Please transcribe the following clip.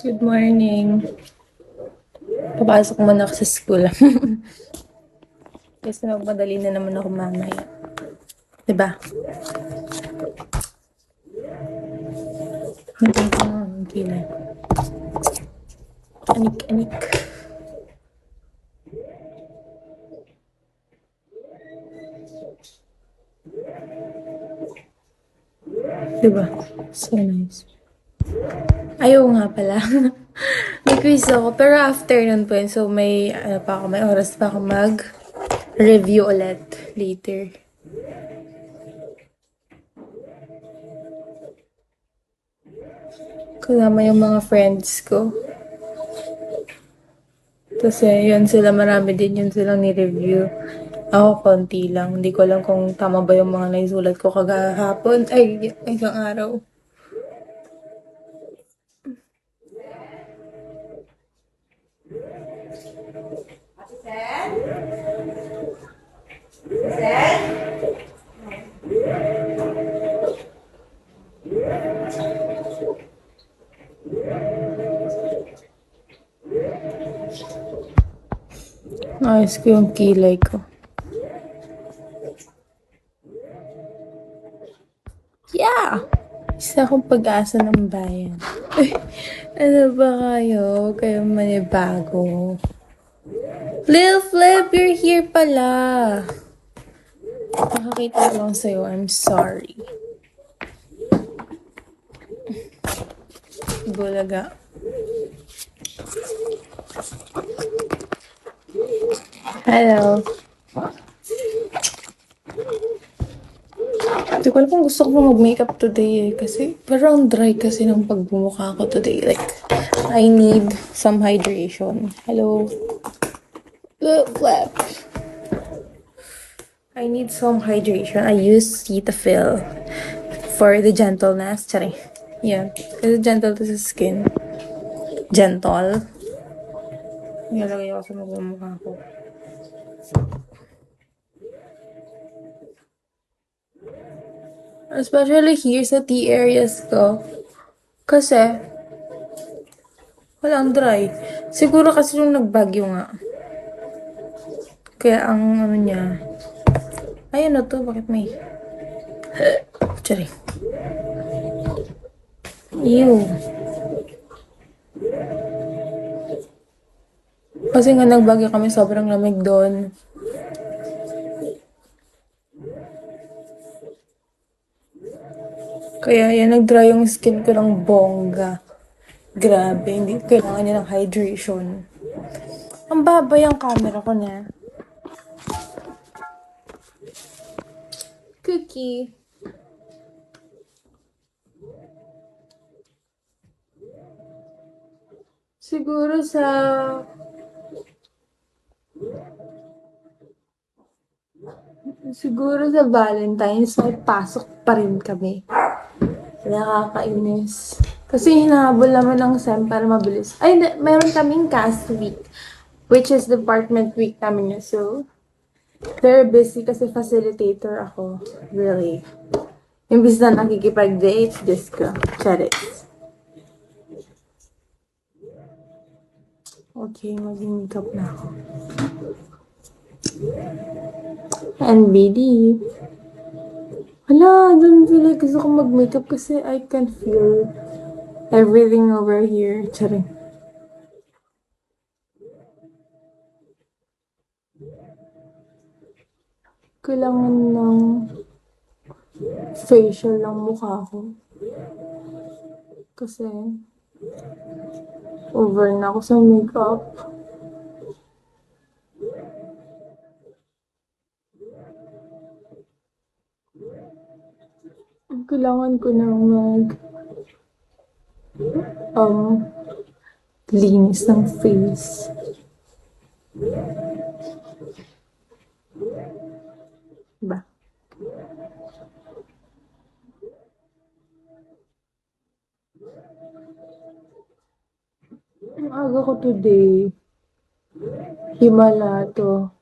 Good morning. Papasok muna ako sa school. Kasi magmadali na naman ako mamaya. Diba? Hintay ko nga ang kilay. Anik-anik. Diba? So nice. Ayaw nga pala. May quiz ako. Pero afternoon po yun. So may, may oras pa ako mag-review ulit later. Kasama yung mga friends ko. Kasi yun sila, marami din yun silang ni-review. Ako, konti lang. Hindi ko alam kung tama ba yung mga naisulat ko kagahapon. Ay, isang araw. Ayos ko yung kilay ko. Yeah! Isa akong pag-asa ng bayan. Ano ba kayo? Kayo manibago. Lil Flip, you're here pala. Nakakita ko lang sa'yo. I'm sorry. Bulaga. Hello. Hindi ko alam kung gusto ko mag-makeup today eh. Kasi parang dry kasi ng pagbumukha ko today. Like, I need some hydration. Hello. Flip. I need some hydration. I use Cetaphil for the gentleness. Charing. Yeah. Kasi gentle to sa skin. Gentle. Nilalagay ako sa magmumukha ko. Especially here sa tea areas ko. Kasi, walang dry. Siguro kasi nung nagbagyo nga. Kaya ang ano niya. Ay, ano to? Bakit may... Charing. Ew. Kasi nga nagbagyo kami, sobrang lamig doon. Kaya yan, nag-dry yung skin ko ng bongga. Grabe, hindi kailangan niya ng hydration. Ang babay ang camera ko na. Cookie. Siguro sa Valentine's, may pasok pa rin kami. Nakakainis. Kasi hinahabol naman ng SEM para mabilis. Ay, meron kaming cast week. Which is department week namin yun. So, very busy kasi facilitator ako. Really. Imbis na nakikipag-date, disco. Charits. Okay, mag-makeup na ako. NBD. Hala, don't feel like gusto ko mag-makeup kasi I can feel everything over here. Charing. Kailangan ng facial lang mukha ko. Kasi over na ako sa makeup. Kailangan ko na linis ng face. Ba? Ang aga ko today. Himala to.